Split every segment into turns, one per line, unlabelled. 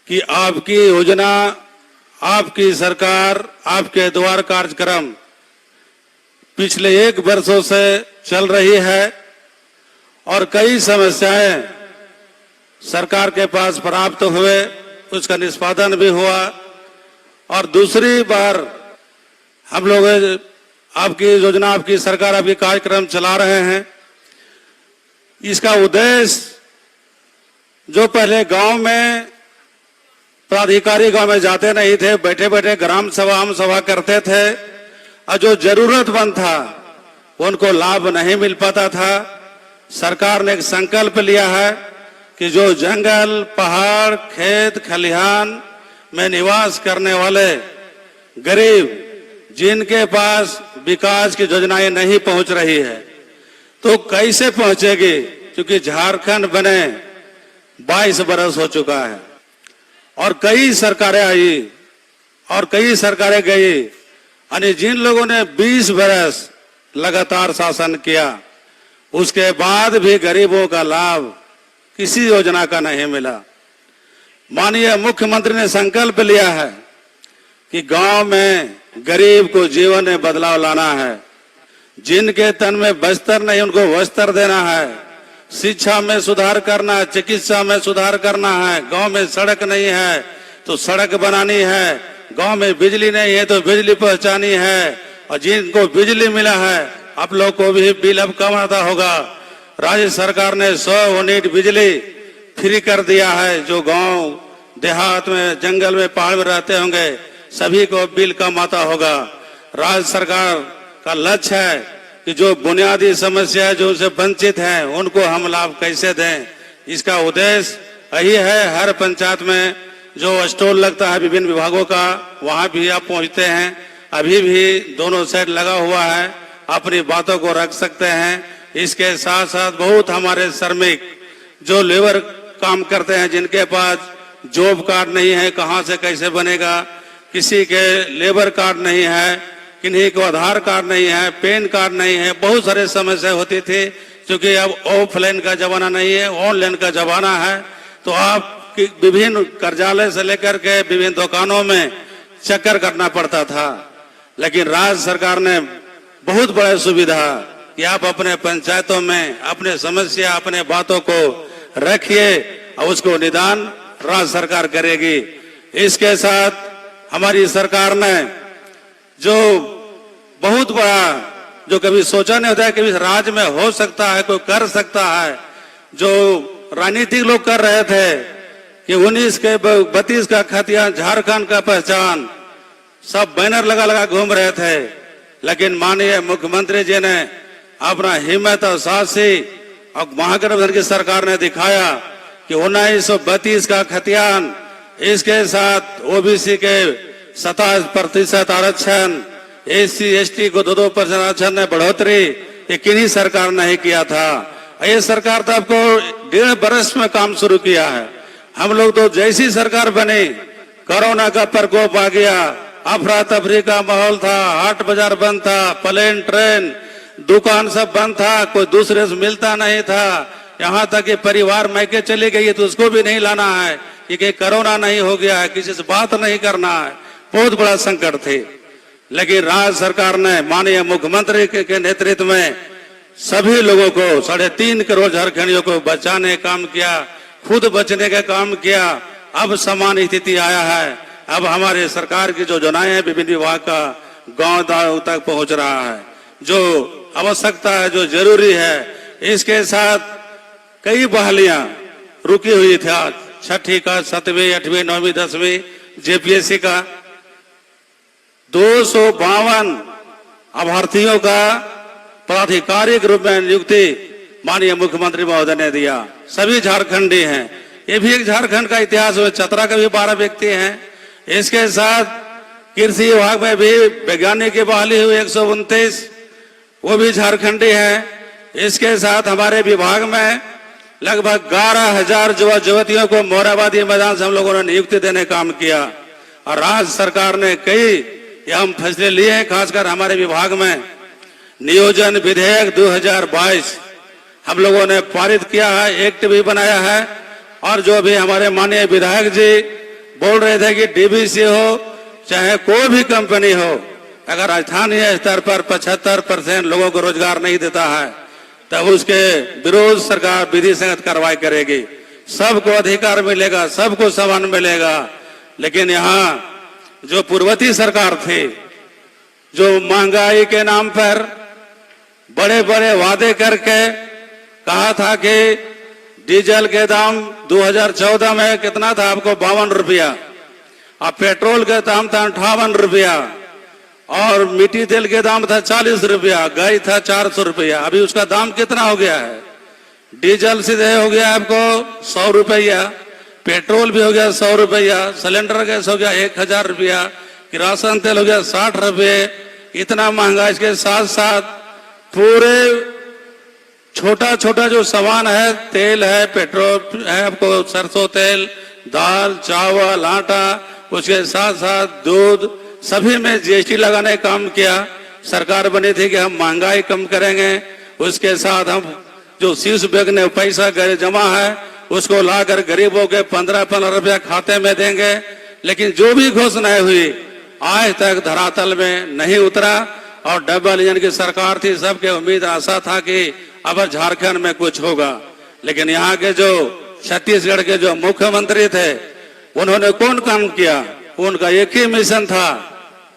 कि आपकी योजना, आपकी सरकार, आपके द्वार कार्यक्रम पिछले 1 वर्षों से चल रही है और कई समस्याएं सरकार के पास प्राप्त हुए, उसका निष्पादन भी हुआ। और दूसरी बार हम लोग आपकी योजना, आपकी सरकार, आपकी कार्यक्रम चला रहे हैं। इसका उद्देश्य, जो पहले गांव में पदाधिकारी गांव में जाते नहीं थे, बैठे बैठे ग्राम सभा, आम सभा करते थे और जो जरूरतमंद था उनको लाभ नहीं मिल पाता था। सरकार ने एक संकल्प लिया है कि जो जंगल, पहाड़, खेत, खलिहान में निवास करने वाले गरीब, जिनके पास विकास की योजनाएं नहीं पहुंच रही है, तो कैसे पहुंचेगी? क्योंकि झारखंड बने 22 बरस हो चुका है और कई सरकारें आई और कई सरकारें गई, यानी जिन लोगों ने 20 बरस लगातार शासन किया, उसके बाद भी गरीबों का लाभ किसी योजना का नहीं मिला। माननीय मुख्यमंत्री ने संकल्प लिया है कि गांव में गरीब को जीवन में बदलाव लाना है। जिनके तन में बस्तर नहीं, उनको वस्त्र देना है। शिक्षा में सुधार करना है, चिकित्सा में सुधार करना है। गांव में सड़क नहीं है तो सड़क बनानी है, गांव में बिजली नहीं है तो बिजली पहुंचानी है। और जिनको बिजली मिला है, आप लोग को भी बिल अब कम आता होगा। राज्य सरकार ने 100 यूनिट बिजली फ्री कर दिया है। जो गांव देहात में, जंगल में, पहाड़ में रहते होंगे, सभी को बिल कम आता होगा। राज्य सरकार का लक्ष्य है कि जो बुनियादी समस्या है, जो उनसे वंचित हैं, उनको हम लाभ कैसे दें। इसका उद्देश्य यही है। हर पंचायत में जो स्टॉल लगता है विभिन्न विभागों का, वहां भी आप पहुंचते हैं। अभी भी दोनों साइड लगा हुआ है, अपनी बातों को रख सकते हैं। इसके साथ साथ बहुत हमारे श्रमिक जो लेबर काम करते हैं, जिनके पास जॉब कार्ड नहीं है, कहां से कैसे बनेगा। किसी के लेबर कार्ड नहीं है, किन्हीं को आधार कार्ड नहीं है, पैन कार्ड नहीं है, बहुत सारे समस्या होती थी। क्योंकि अब ऑफलाइन का जमाना नहीं है, ऑनलाइन का जमाना है। तो आप विभिन्न कार्यालय से लेकर के विभिन्न दुकानों में चक्कर करना पड़ता था। लेकिन राज्य सरकार ने बहुत बड़ा सुविधा कि आप अपने पंचायतों में अपने समस्या, अपने बातों को रखिए और उसको निदान राज्य सरकार करेगी। इसके साथ हमारी सरकार ने जो बहुत बड़ा, जो कभी सोचा नहीं होता है कभी राज्य में हो सकता है, कोई कर सकता है, जो राजनीतिक लोग कर रहे थे कि 19 के 32 का खतिया, झारखंड का पहचान, सब बैनर लगा लगा घूम रहे थे। लेकिन माननीय मुख्यमंत्री जी ने अपना हिम्मत और साहसी और महागठबंधन की सरकार ने दिखाया कि 1932 का खतियान, इसके साथ ओबीसी के 27% आरक्षण, SC ST को 2% आरक्षण में बढ़ोतरी, ये किन्हीं सरकार ने किया था। ये सरकार तो आपको 1.5 बरस में काम शुरू किया है। हम लोग तो जैसी सरकार बनी, कोरोना का प्रकोप आ गया, अफरा तफरी का माहौल था, हाट बाजार बंद था, प्लेन ट्रेन दुकान सब बंद था, कोई दूसरे से मिलता नहीं था। यहाँ तक कि परिवार मैके चली गई तो उसको भी नहीं लाना है कि कोरोना नहीं हो गया है, किसी से बात नहीं करना है। बहुत बड़ा संकट थे। लेकिन राज्य सरकार ने माननीय मुख्यमंत्री के नेतृत्व में सभी लोगों को, 3.5 करोड़ झारखंडियों को बचाने का काम किया, खुद बचने का काम किया। अब समान स्थिति आया है। अब हमारे सरकार की जो योजनाएं हैं, विभिन्न विभाग का गांव तक पहुंच रहा है। जो आवश्यकता है, जो जरूरी है, इसके साथ कई बहालियां रुकी हुई थी। आज 6ठी का, 7वीं, 8वीं, 9वीं, 10वीं JPSC का 252 अभ्यर्थियों का पदाधिकारी के रूप में नियुक्ति माननीय मुख्यमंत्री महोदय ने दिया। सभी झारखंडी हैं। ये भी एक झारखंड का इतिहास है। चतरा के भी 12 व्यक्ति हैं। इसके साथ कृषि विभाग में भी वैज्ञानिक की बहाली हुई 129, वो भी झारखंडी हैं। इसके साथ हमारे विभाग में लगभग 11,000 युवा युवतियों को मोराबादी मैदान से हम लोगों ने नियुक्ति देने का काम किया। और राज्य सरकार ने कई अहम फैसले लिए हैं। खासकर हमारे विभाग में नियोजन विधेयक 2022 हम लोगों ने पारित किया है, एक्ट भी बनाया है। और जो भी हमारे माननीय विधायक जी बोल रहे थे कि डीबीसी हो चाहे कोई भी कंपनी हो, अगर स्थानीय स्तर पर 75% लोगों को रोजगार नहीं देता है तब उसके विरोध सरकार विधि संगत कार्रवाई करेगी। सबको अधिकार मिलेगा, सबको समान मिलेगा। लेकिन यहाँ जो पूर्ववर्ती सरकार थी, जो महंगाई के नाम पर बड़े बड़े वादे करके कहा था कि डीजल के दाम 2014 में कितना था आपको 52 रुपया, अब पेट्रोल के दाम था 58 रुपया, और मिट्टी तेल के दाम था 40 रुपया, गाय था 400 रुपया। अभी उसका दाम कितना हो गया है? डीजल सीधे हो गया आपको 100 रुपया, पेट्रोल भी हो गया 100 रुपया, सिलेंडर गैस हो गया 1000 रुपया, किरासन तेल हो गया 60 रुपये। इतना महंगा, इसके साथ साथ पूरे छोटा छोटा जो सामान है, तेल है, पेट्रोल है, आपको सरसों तेल, दाल, चावल, आटा, उसके साथ साथ दूध, सभी में जीएसटी लगाने का काम किया। सरकार बनी थी कि हम महंगाई कम करेंगे, उसके साथ हम जो शीर्ष बैग ने पैसा जमा है उसको लाकर गरीबों के 15-15 रुपया खाते में देंगे। लेकिन जो भी घोषणाएं हुई आज तक धरातल में नहीं उतरा, और डबल इंजन की सरकार थी, सबके उम्मीद आशा था कि अब झारखंड में कुछ होगा। लेकिन यहाँ के जो छत्तीसगढ़ के जो मुख्यमंत्री थे, उन्होंने कौन काम किया? उनका एक ही मिशन था।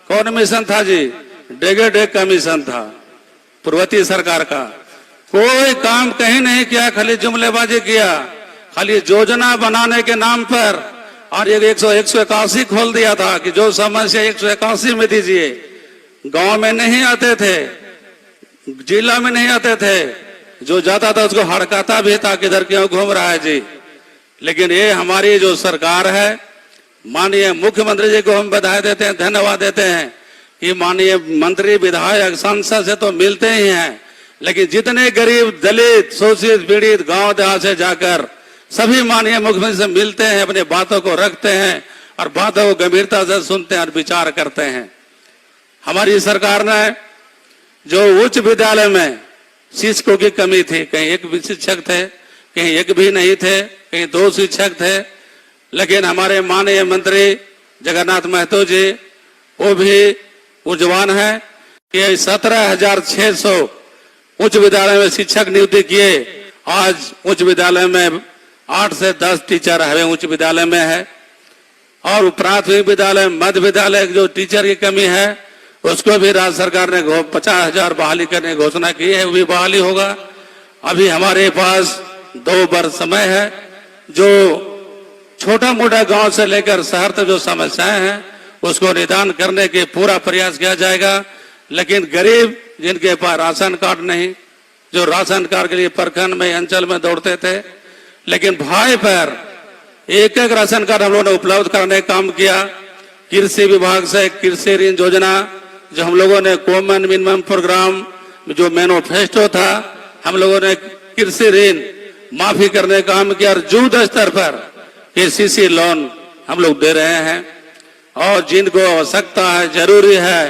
कौन मिशन था जी? डेगे का मिशन था पूर्ववर्ती सरकार का। कोई काम कहीं नहीं किया, खाली जुमलेबाजी किया, खाली योजना बनाने के नाम पर। और एक 181 खोल दिया था कि जो समस्या 181 में दीजिए। गांव में नहीं आते थे, जिला में नहीं आते थे, जो जाता था उसको हड़काता भी था कि इधर क्यों घूम रहा है जी। लेकिन ये हमारी जो सरकार है, माननीय मुख्यमंत्री जी को हम बधाई देते हैं, धन्यवाद देते हैं कि माननीय मंत्री, विधायक, सांसद से तो मिलते ही हैं, लेकिन जितने गरीब, दलित, शोषित, पीड़ित गांव देहात से जाकर सभी माननीय मुख्यमंत्री से मिलते हैं, अपनी बातों को रखते हैं और बातों को गंभीरता से सुनते हैं और विचार करते हैं। हमारी सरकार ने जो उच्च विद्यालय में शिक्षकों की कमी थी, कहीं एक भी शिक्षक थे, कहीं एक भी नहीं थे, कहीं 2 शिक्षक थे, लेकिन हमारे माननीय मंत्री जगन्नाथ महतो जी वो भी ऊर्जवान है कि 17,600 उच्च विद्यालय में शिक्षक नियुक्ति किए। आज उच्च विद्यालय में 8 से 10 टीचर हमें उच्च विद्यालय में है, और प्राथमिक विद्यालय, मध्य विद्यालय जो टीचर की कमी है उसको भी राज्य सरकार ने 50,000 बहाली करने की घोषणा की है, वो भी बहाली होगा। अभी हमारे पास 2 वर्ष समय है। जो छोटा मोटा गांव से लेकर शहर तक जो समस्याएं हैं उसको निदान करने के पूरा प्रयास किया जाएगा। लेकिन गरीब जिनके पास राशन कार्ड नहीं, जो राशन कार्ड के लिए प्रखंड में, अंचल में दौड़ते थे, लेकिन भाई पर एक राशन कार्ड हम लोगों ने उपलब्ध करने का काम किया। कृषि विभाग से कृषि ऋण योजना, जो हम लोगों ने कॉमन मिनिमम प्रोग्राम, जो मैनिफेस्टो था, हम लोगों ने कृषि ऋण माफी करने का काम किया, और जूथ स्तर पर केसीसी लोन हम लोग दे रहे हैं। और जिनको आवश्यकता है, जरूरी है,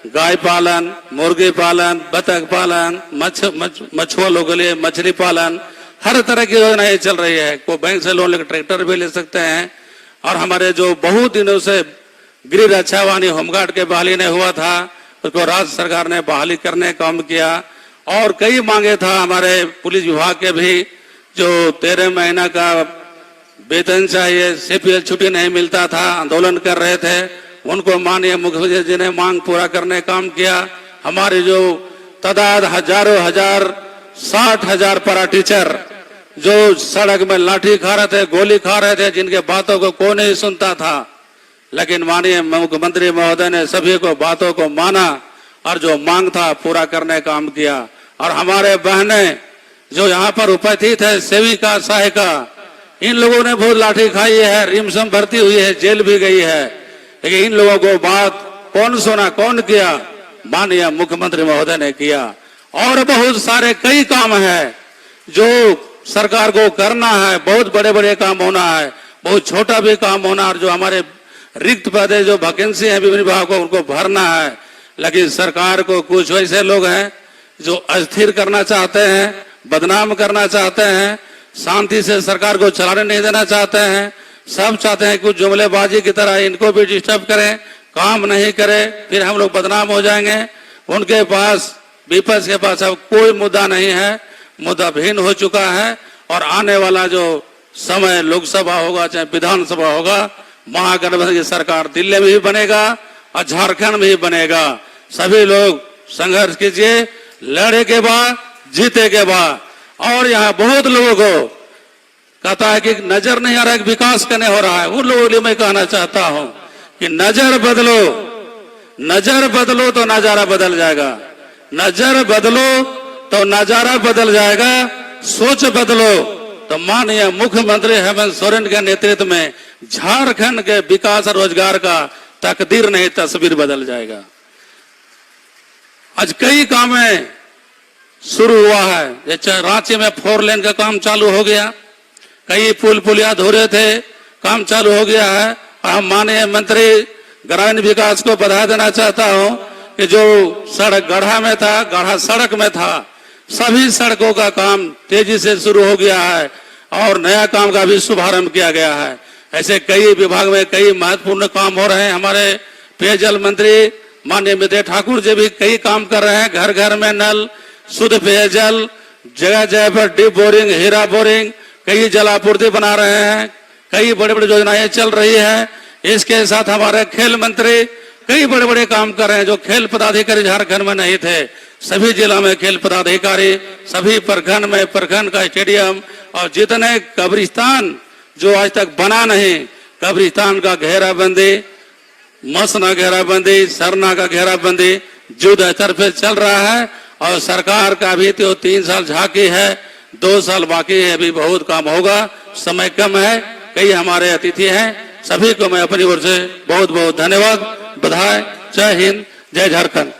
गाय पालन, मुर्गी पालन, बतख पालन, मछुआ लोगों के लिए मछली पालन, हर तरह की योजनाएं चल रही है। कोई बैंक से लोन लेकर ट्रैक्टर भी ले सकते हैं। और हमारे जो बहुत दिनों से गृह रक्षा वाहिनी होमगार्ड के बहाली नहीं हुआ था, उसको राज्य सरकार ने बहाली करने का काम किया। और कई मांगे था हमारे पुलिस विभाग के भी, जो 13 महीना का वेतन चाहिए, सीपीएल छुट्टी नहीं मिलता था, आंदोलन कर रहे थे, उनको माननीय मुख्यमंत्री जी ने मांग पूरा करने का काम किया। हमारे जो तादाद हजारों हजार, 60,000 पारा टीचर जो सड़क में लाठी खा रहे थे, गोली खा रहे थे, जिनके बातों को कोई नहीं सुनता था, लेकिन माननीय मुख्यमंत्री महोदय ने सभी को बातों को माना और जो मांग था पूरा करने का काम किया। और हमारे बहनें जो यहाँ पर उपस्थित है, सेविका, सहायिका, इन लोगों ने बहुत लाठी खाई है, रिमझिम भर्ती हुई है, जेल भी गई है, लेकिन इन लोगों को बात कौन सुना, कौन किया? माननीय मुख्यमंत्री महोदय ने किया। और बहुत सारे कई काम है जो सरकार को करना है, बहुत बड़े बड़े काम होना है, बहुत छोटा भी काम होना है, और जो हमारे रिक्त पद है, जो वैकेंसी है विभिन्न विभागों को, उनको भरना है। लेकिन सरकार को कुछ ऐसे लोग हैं जो अस्थिर करना चाहते हैं, बदनाम करना चाहते हैं, शांति से सरकार को चलाने नहीं देना चाहते हैं, सब चाहते हैं कुछ जुमलेबाजी की तरह इनको भी डिस्टर्ब करें, काम नहीं करे, फिर हम लोग बदनाम हो जाएंगे। उनके पास, विपक्ष के पास अब कोई मुद्दा नहीं है, मुद्दा भिन्न हो चुका है। और आने वाला जो समय लोकसभा होगा चाहे विधानसभा होगा, महागठबंधन की सरकार दिल्ली में भी बनेगा और झारखंड में भी बनेगा। सभी लोग संघर्ष कीजिए, लड़े के बाद, जीते के बाद। और यहाँ बहुत लोगों को कहता है कि नजर नहीं आ रहा है, विकास करने हो रहा है। उन लोगों के लिए मैं कहना चाहता हूं कि नजर बदलो, नजर बदलो तो नजारा बदल जाएगा, नजर बदलो तो नजारा बदल जाएगा। सोच बदलो तो माननीय मुख्यमंत्री हेमंत सोरेन के नेतृत्व में झारखंड के विकास और रोजगार का तकदीर नहीं तस्वीर बदल जाएगा। आज कई काम शुरू हुआ है, जैसे रांची में 4 लेन का काम चालू हो गया, कई पुल पुलिया अधूरे थे, काम चालू हो गया है। और हम माननीय मंत्री ग्रामीण विकास को बधाई देना चाहता हूं कि जो सड़क गढ़ा में था, गढ़ा सड़क में था, सभी सड़कों का काम तेजी से शुरू हो गया है और नया काम का भी शुभारंभ किया गया है। ऐसे कई विभाग में कई महत्वपूर्ण काम हो रहे हैं। हमारे पेयजल मंत्री माननीय विजय ठाकुर जी भी कई काम कर रहे हैं, घर घर में नल, शुद्ध पेयजल, जगह जगह पर डीप बोरिंग, हीरा बोरिंग, कई जलापूर्ति बना रहे हैं, कई बड़े बड़े योजनाएं चल रही है। इसके साथ हमारे खेल मंत्री कई बड़े बड़े काम कर रहे हैं, जो खेल पदाधिकारी झारखंड में नहीं थे, सभी जिला में खेल पदाधिकारी, सभी प्रखंड में प्रखंड का स्टेडियम, और जितने कब्रिस्तान जो आज तक बना नहीं, कब्रिस्तान का घेराबंदी, मसना घेराबंदी, सरना का घेराबंदी युद्ध स्तर पे चल रहा है। और सरकार का भी तो 3 साल झांकी है, 2 साल बाकी है, अभी बहुत काम होगा, समय कम है। कई हमारे अतिथि हैं, सभी को मैं अपनी ओर से बहुत बहुत धन्यवाद, बधाई। जय हिंद, जय झारखंड।